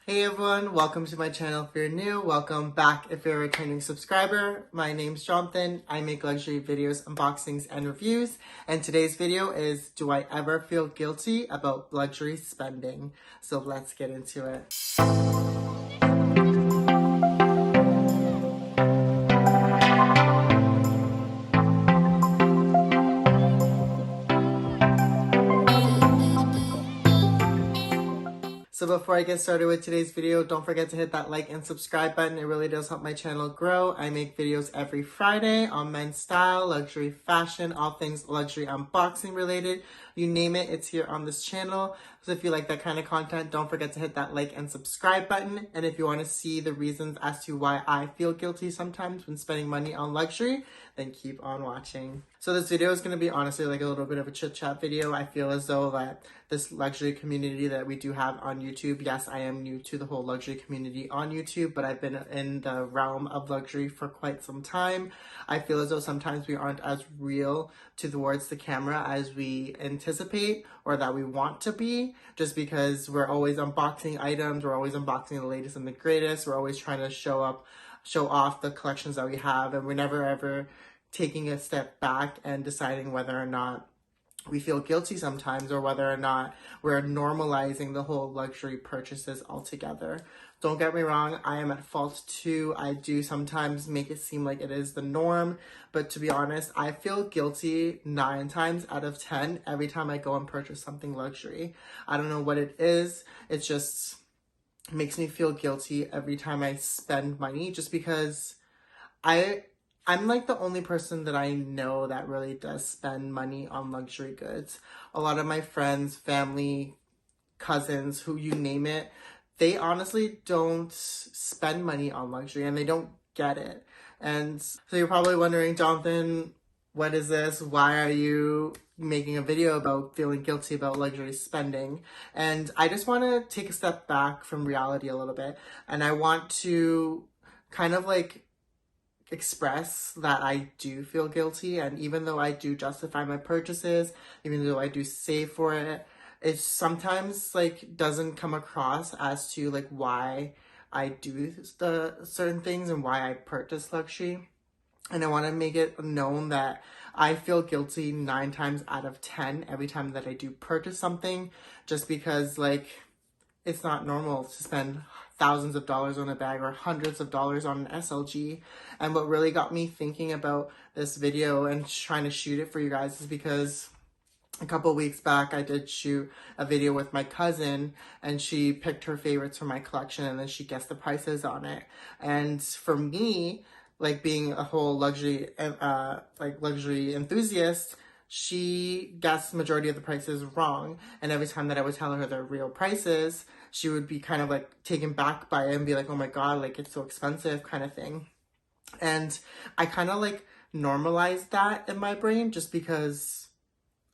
Hey everyone, welcome to my channel if you're new. Welcome back if you're a returning subscriber. My name's Jonathan. I make luxury videos, unboxings, and reviews. And today's video is, do I ever feel guilty about luxury spending? So let's get into it. So before I get started with today's video, don't forget to hit that like and subscribe button. It really does help my channel grow. I make videos every Friday on men's style, luxury fashion, all things luxury unboxing related. You name it, it's here on this channel. So if you like that kind of content, don't forget to hit that like and subscribe button. And if you want to see the reasons as to why I feel guilty sometimes when spending money on luxury, then keep on watching. So this video is going to be honestly like a little bit of a chit chat video. I feel as though that this luxury community that we do have on YouTube, yes, I am new to the whole luxury community on YouTube, but I've been in the realm of luxury for quite some time. I feel as though sometimes we aren't as real towards the camera as we anticipate or that we want to be, just because we're always unboxing items, we're always unboxing the latest and the greatest, we're always trying to show off the collections that we have, and we're never ever taking a step back and deciding whether or not we feel guilty sometimes or whether or not we're normalizing the whole luxury purchases altogether. Don't get me wrong, I am at fault too. I do sometimes make it seem like it is the norm, but to be honest, I feel guilty 9 times out of 10 every time I go and purchase something luxury. I don't know what it is. It just makes me feel guilty every time I spend money, just because I'm like the only person that I know that really does spend money on luxury goods. A lot of my friends, family, cousins, who you name it, they honestly don't spend money on luxury and they don't get it. And so you're probably wondering, Jonathan, what is this? Why are you making a video about feeling guilty about luxury spending? And I just want to take a step back from reality a little bit. And I want to kind of like express that I do feel guilty, and even though I do justify my purchases, even though I do save for it, it sometimes like doesn't come across as to like why I do the certain things and why I purchase luxury. And I want to make it known that I feel guilty 9 times out of 10 every time that I do purchase something, just because like it's not normal to spend thousands of dollars on a bag or hundreds of dollars on an SLG. And what really got me thinking about this video and trying to shoot it for you guys is because a couple of weeks back, I did shoot a video with my cousin, and she picked her favorites from my collection, and then she guessed the prices on it. And for me, like being a whole luxury enthusiast, she guessed the majority of the prices wrong. And every time that I would tell her the real prices, she would be kind of like taken back by it and be like, oh my God, like it's so expensive kind of thing. And I kind of like normalized that in my brain just because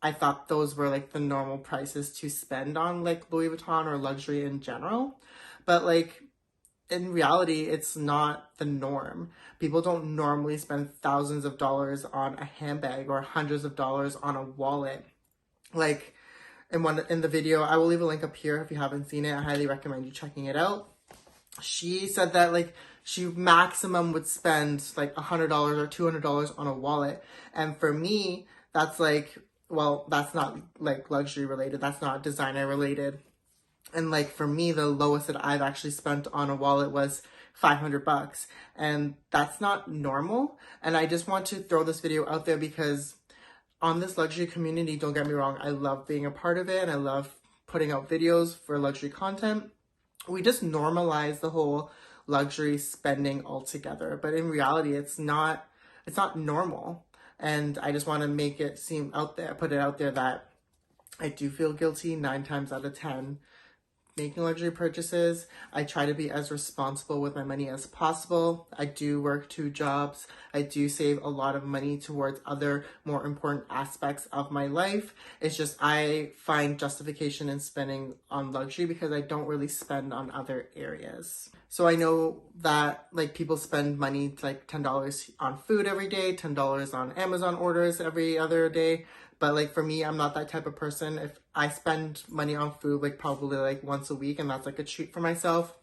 I thought those were like the normal prices to spend on like Louis Vuitton or luxury in general. But like in reality, it's not the norm. People don't normally spend thousands of dollars on a handbag or hundreds of dollars on a wallet. Like in the video, I will leave a link up here if you haven't seen it. I highly recommend you checking it out. She said that like she maximum would spend like $100 or $200 on a wallet. And for me, that's like, well, that's not like luxury related. That's not designer related. And like for me, the lowest that I've actually spent on a wallet was $500. And that's not normal. And I just want to throw this video out there because on this luxury community, don't get me wrong, I love being a part of it and I love putting out videos for luxury content. We just normalize the whole luxury spending altogether. But in reality, it's not normal. And I just want to make it seem out there, put it out there that I do feel guilty 9 times out of 10 making luxury purchases. I try to be as responsible with my money as possible. I do work 2 jobs. I do save a lot of money towards other more important aspects of my life. It's just I find justification in spending on luxury because I don't really spend on other areas. So I know that like people spend money like $10 on food every day, $10 on Amazon orders every other day. But like for me, I'm not that type of person. If I spend money on food like probably like once a week, and that's like a treat for myself.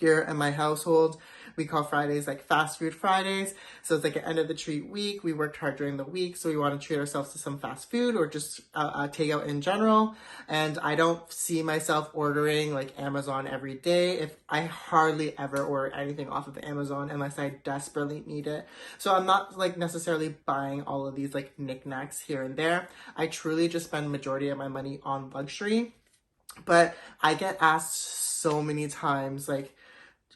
Here in my household, we call Fridays like fast food Fridays. So it's like an end of the treat week. We worked hard during the week, so we want to treat ourselves to some fast food or just takeout in general. And I don't see myself ordering like Amazon every day. If I hardly ever order anything off of Amazon unless I desperately need it. So I'm not like necessarily buying all of these like knickknacks here and there. I truly just spend majority of my money on luxury. But I get asked so many times like,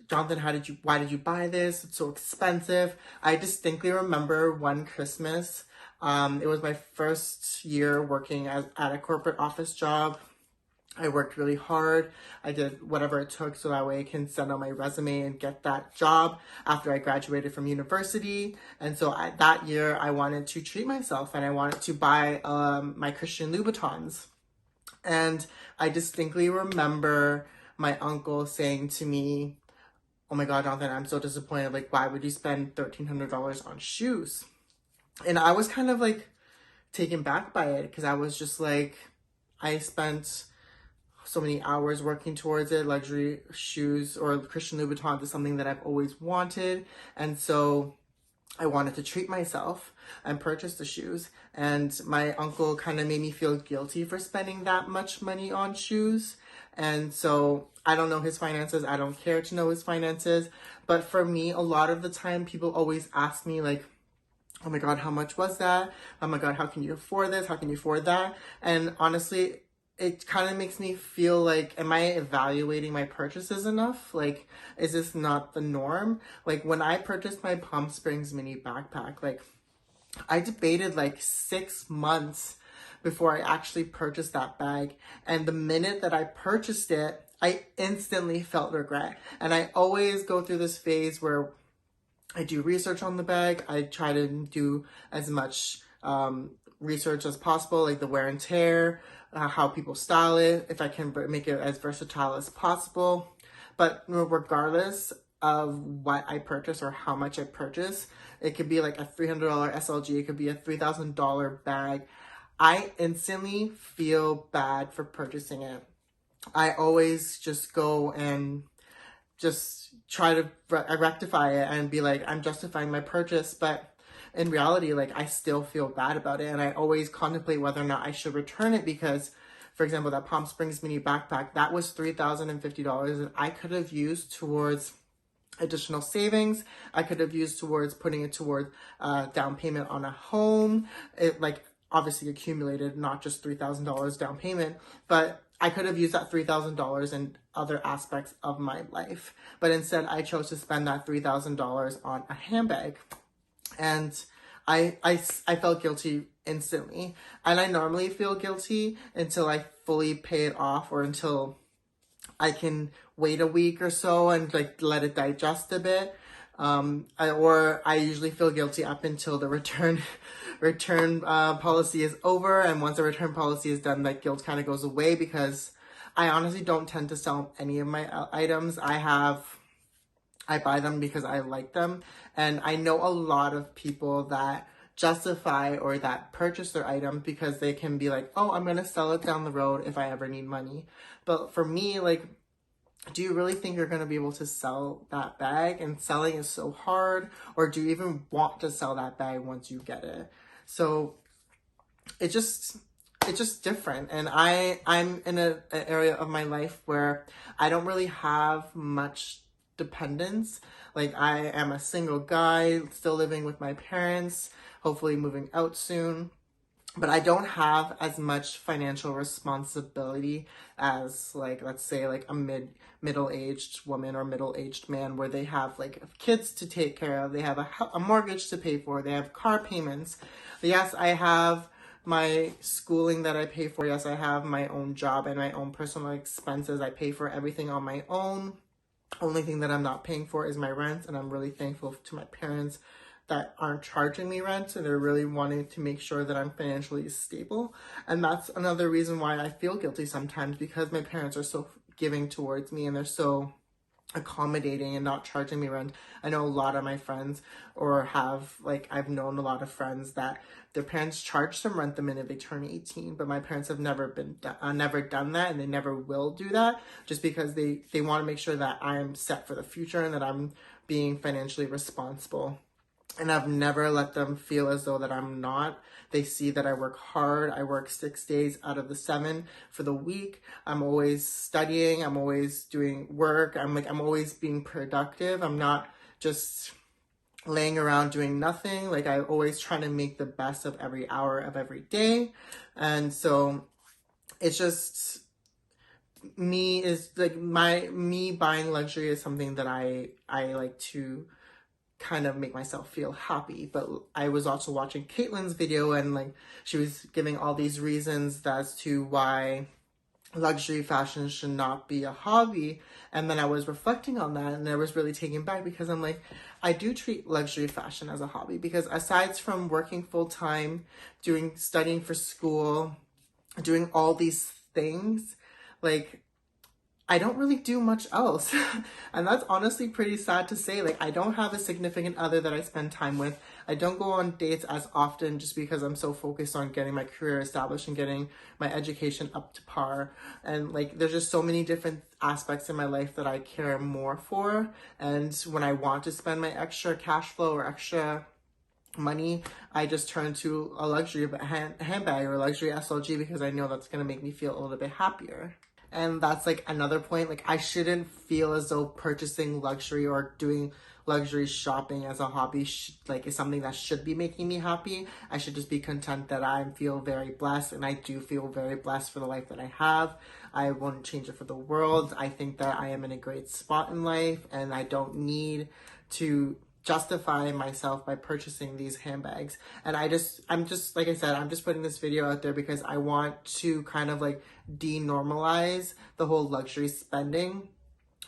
Jonathan, why did you buy this? It's so expensive. I distinctly remember one Christmas. It was my first year working at a corporate office job. I worked really hard. I did whatever it took so that way I can send out my resume and get that job after I graduated from university. And so that year I wanted to treat myself and I wanted to buy my Christian Louboutins. And I distinctly remember my uncle saying to me, oh my God, Jonathan, I'm so disappointed. Like, why would you spend $1,300 on shoes? And I was kind of like taken back by it because I was just like, I spent so many hours working towards it. Luxury shoes or Christian Louboutins is something that I've always wanted. And so I wanted to treat myself and purchase the shoes. And my uncle kind of made me feel guilty for spending that much money on shoes. And so I don't know his finances. I don't care to know his finances. But for me, a lot of the time, people always ask me like, oh my God, how much was that? Oh my God, how can you afford this? How can you afford that? And honestly, it kind of makes me feel like, am I evaluating my purchases enough? Like, is this not the norm? Like, when I purchased my Palm Springs mini backpack, like, I debated like 6 months before I actually purchased that bag. And the minute that I purchased it, I instantly felt regret. And I always go through this phase where I do research on the bag. I try to do as much research as possible, like the wear and tear, how people style it, if I can make it as versatile as possible. But regardless of what I purchase or how much I purchase, it could be like a $300 SLG, it could be a $3,000 bag. I instantly feel bad for purchasing it. I always just go and just try to rectify it and be like, I'm justifying my purchase, but in reality, like, I still feel bad about it, and I always contemplate whether or not I should return it because, for example, that Palm Springs mini backpack, that was $3,050, and I could have used towards additional savings. I could have used towards putting it toward down payment on a home. It like obviously accumulated, not just $3,000 down payment, but I could have used that $3,000 in other aspects of my life. But instead, I chose to spend that $3,000 on a handbag. And I felt guilty instantly. And I normally feel guilty until I fully pay it off or until I can wait a week or so and like let it digest a bit. I usually feel guilty up until the return policy is over, and once the return policy is done, that guilt kind of goes away because I honestly don't tend to sell any of my items. I buy them because I like them, and I know a lot of people that justify or that purchase their item because they can be like, oh, I'm gonna sell it down the road if I ever need money. But for me, like, do you really think you're going to be able to sell that bag? And selling is so hard. Or do you even want to sell that bag once you get it? So it's just different. And I'm in an area of my life where I don't really have much dependence. Like, I am a single guy still living with my parents, hopefully moving out soon. But I don't have as much financial responsibility as, like, let's say, like a middle-aged woman or middle-aged man where they have, like, kids to take care of. They have a mortgage to pay for. They have car payments. Yes, I have my schooling that I pay for. Yes, I have my own job and my own personal expenses. I pay for everything on my own. Only thing that I'm not paying for is my rent, and I'm really thankful to my parents that aren't charging me rent, and they're really wanting to make sure that I'm financially stable. And that's another reason why I feel guilty sometimes, because my parents are so giving towards me and they're so accommodating and not charging me rent. I know a lot of my friends, or have, like, I've known a lot of friends that their parents charge them rent the minute they turn 18, but my parents have never done that, and they never will do that, just because they want to make sure that I'm set for the future and that I'm being financially responsible. And I've never let them feel as though that I'm not. They see that I work hard. I work 6 days out of the 7 for the week. I'm always studying. I'm always doing work. I'm always being productive. I'm not just laying around doing nothing. Like, I always try to make the best of every hour of every day. And so it's just me buying luxury is something that I like to kind of make myself feel happy. But I was also watching Caitlin's video, and like, she was giving all these reasons as to why luxury fashion should not be a hobby. And then I was reflecting on that, and I was really taken back, because I'm like, I do treat luxury fashion as a hobby, because aside from working full time, studying for school, doing all these things, like, I don't really do much else. And that's honestly pretty sad to say. Like, I don't have a significant other that I spend time with. I don't go on dates as often, just because I'm so focused on getting my career established and getting my education up to par. And like, there's just so many different aspects in my life that I care more for. And when I want to spend my extra cash flow or extra money, I just turn to a luxury handbag or a luxury SLG, because I know that's going to make me feel a little bit happier. And that's like another point. Like, I shouldn't feel as though purchasing luxury or doing luxury shopping as a hobby is something that should be making me happy. I should just be content that I feel very blessed, and I do feel very blessed for the life that I have. I won't change it for the world. I think that I am in a great spot in life, and I don't need to justify myself by purchasing these handbags. And I'm just, like I said, I'm just putting this video out there because I want to kind of like denormalize the whole luxury spending.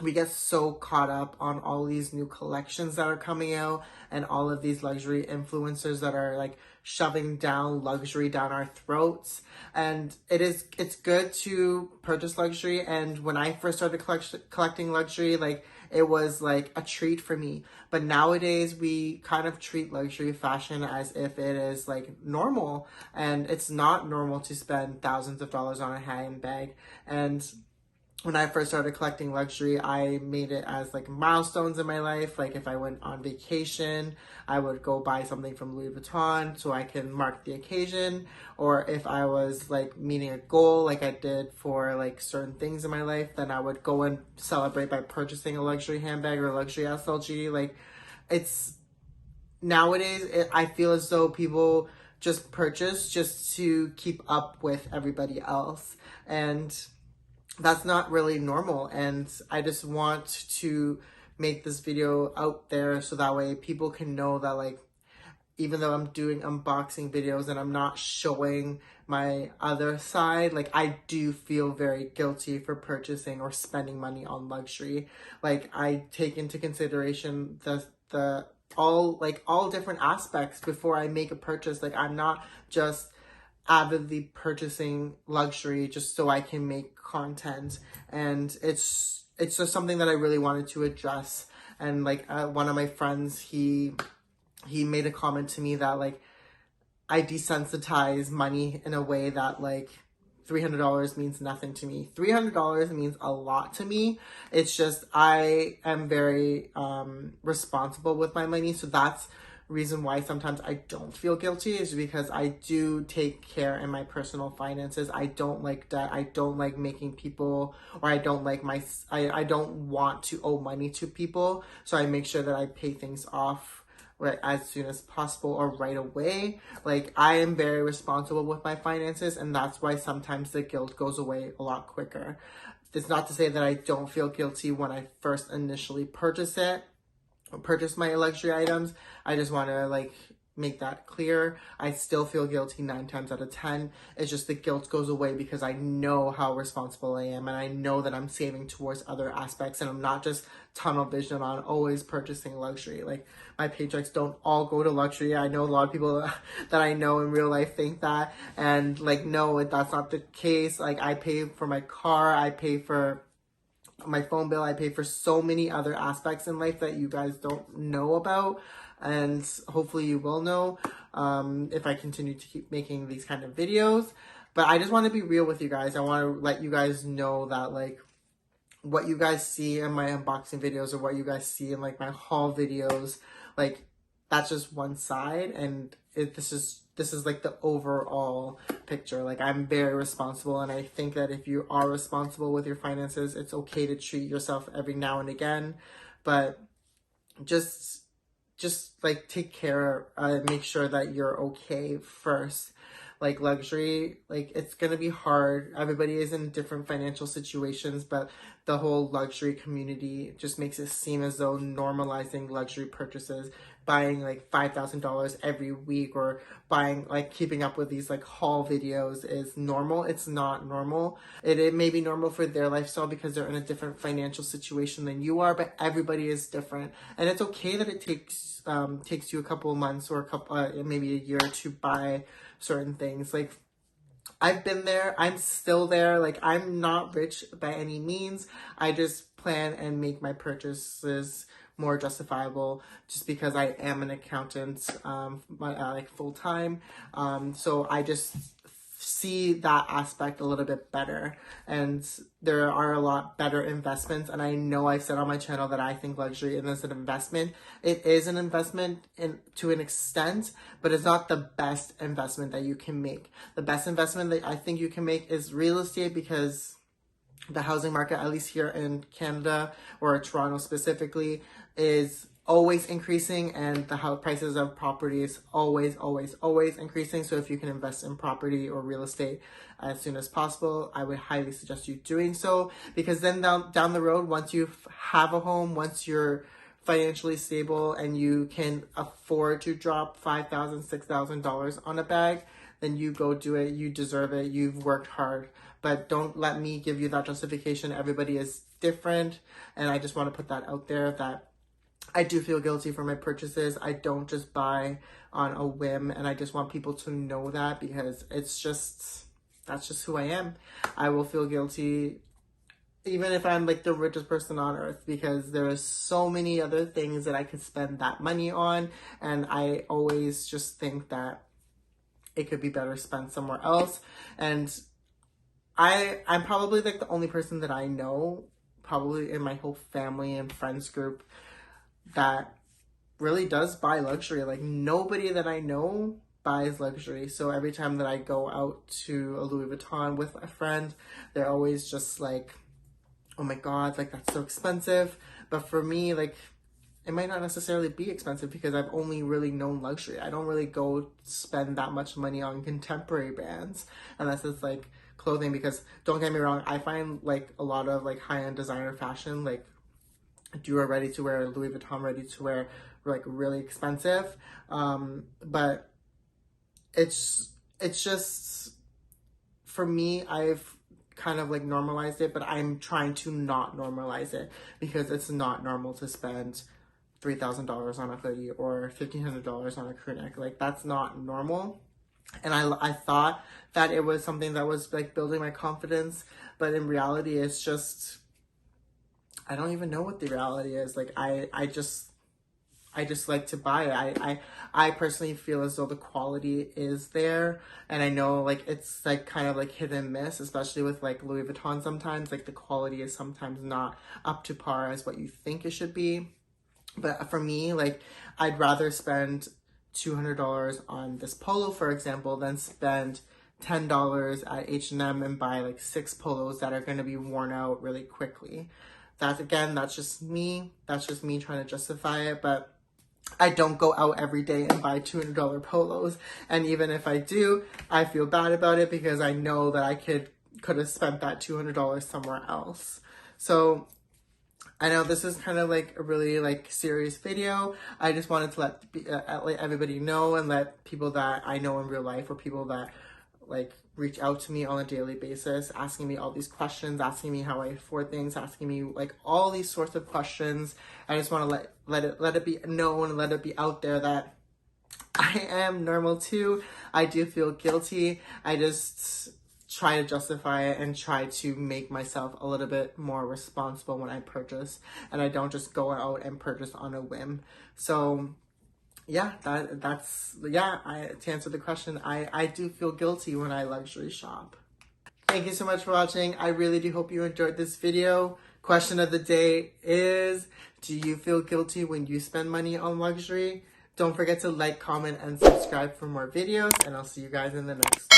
We get so caught up on all these new collections that are coming out, and all of these luxury influencers that are like shoving down luxury down our throats. And it's good to purchase luxury. And when I first started collecting luxury, like, it was like a treat for me. But nowadays we kind of treat luxury fashion as if it is like normal, and it's not normal to spend thousands of dollars on a handbag. And when I first started collecting luxury, I made it as like milestones in my life. Like, if I went on vacation, I would go buy something from Louis Vuitton so I can mark the occasion. Or if I was like meeting a goal, like I did for like certain things in my life, then I would go and celebrate by purchasing a luxury handbag or a luxury SLG. Like, nowadays, I feel as though people just purchase just to keep up with everybody else. And that's not really normal. And I just want to make this video out there so that way people can know that, like, even though I'm doing unboxing videos and I'm not showing my other side, like, I do feel very guilty for purchasing or spending money on luxury. Like, I take into consideration all different aspects before I make a purchase. Like, I'm not just avidly purchasing luxury just so I can make content. And it's just something that I really wanted to address. And like, one of my friends, he made a comment to me that like, I desensitize money in a way that like, $300 means nothing to me. $300 means a lot to me. It's just, I am very responsible with my money. So that's reason why sometimes I don't feel guilty, is because I do take care in my personal finances. I don't like debt. I don't like making people, or I don't like I don't want to owe money to people. So I make sure that I pay things off as soon as possible or right away. Like, I am very responsible with my finances, and that's why sometimes the guilt goes away a lot quicker. It's not to say that I don't feel guilty when I first initially purchase my luxury items. I just want to like make that clear. I still feel guilty 9 times out of 10. It's just the guilt goes away because I know how responsible I am, and I know that I'm saving towards other aspects, and I'm not just tunnel vision on always purchasing luxury. Like, my paychecks don't all go to luxury. I know a lot of people that I know in real life think that, and like, no, that's not the case. Like, I pay for my car, I pay for my phone bill. I pay for so many other aspects in life that you guys don't know about. And hopefully you will know if I continue to keep making these kind of videos. But I just want to be real with you guys. I want to let you guys know that like what you guys see in my unboxing videos or what you guys see in like my haul videos, like that's just one side, and this is like the overall picture. Like I'm very responsible, and I think that if you are responsible with your finances, it's okay to treat yourself every now and again, but just like take care, make sure that you're okay first. Like luxury, like it's gonna be hard. Everybody is in different financial situations, but the whole luxury community just makes it seem as though normalizing luxury purchases, buying like $5,000 every week, or buying like keeping up with these like haul videos is normal. It's not normal. It may be normal for their lifestyle because they're in a different financial situation than you are, but everybody is different, and it's okay that it takes you a couple of months or a couple maybe a year to buy certain things. Like I've been there, I'm still there. Like I'm not rich by any means. I just plan and make my purchases more justifiable just because I am an accountant, like full time. So I just see that aspect a little bit better, and there are a lot better investments. And I know I've said on my channel that I think luxury is an investment. It is an investment to an extent, but it's not the best investment that you can make. The best investment that I think you can make is real estate, because the housing market, at least here in Canada or Toronto specifically, is always increasing, and the house prices of properties always increasing. So if you can invest in property or real estate as soon as possible, I would highly suggest you doing so, because then down the road, once you have a home, once you're financially stable and you can afford to drop $5,000, $6,000 on a bag, then you go do it. You deserve it. You've worked hard. But don't let me give you that justification. Everybody is different, and I just want to put that out there that I do feel guilty for my purchases. I don't just buy on a whim, and I just want people to know that, because that's just who I am. I will feel guilty even if I'm like the richest person on earth, because there are so many other things that I could spend that money on, and I always just think that it could be better spent somewhere else. And I'm probably like the only person that I know, probably in my whole family and friends group, that really does buy luxury. Like nobody that I know buys luxury. So every time that I go out to a Louis Vuitton with a friend, they're always just like, oh my God, like that's so expensive. But for me, like it might not necessarily be expensive, because I've only really known luxury. I don't really go spend that much money on contemporary brands unless it's like clothing, because don't get me wrong, I find like a lot of like high-end designer fashion, like Dior ready to wear, Louis Vuitton ready to wear, like really expensive. But it's just, for me, I've kind of like normalized it, but I'm trying to not normalize it, because it's not normal to spend $3,000 on a hoodie or $1,500 on a crew neck. Like that's not normal. And I thought that it was something that was like building my confidence, but in reality, it's just, I don't even know what the reality is. Like I just like to buy. I personally feel as though the quality is there, and I know like it's like kind of like hit and miss, especially with like Louis Vuitton. Sometimes like the quality is sometimes not up to par as what you think it should be. But for me, like I'd rather spend $200 on this polo, for example, than spend $10 at H&M and buy like 6 polos that are going to be worn out really quickly. That's just me. That's just me trying to justify it. But I don't go out every day and buy $200 polos. And even if I do, I feel bad about it, because I know that I could have spent that $200 somewhere else. So I know this is kind of like a really like serious video. I just wanted to let everybody know, and let people that I know in real life, or people that like reach out to me on a daily basis, asking me all these questions, asking me how I afford things, asking me like all these sorts of questions. I just want to let it be known, let it be out there that I am normal too. I do feel guilty. I just try to justify it and try to make myself a little bit more responsible when I purchase, and I don't just go out and purchase on a whim. So yeah, to answer the question, I do feel guilty when I luxury shop. Thank you so much for watching. I really do hope you enjoyed this video. Question of the day is, do you feel guilty when you spend money on luxury? Don't forget to like, comment, and subscribe for more videos, and I'll see you guys in the next one.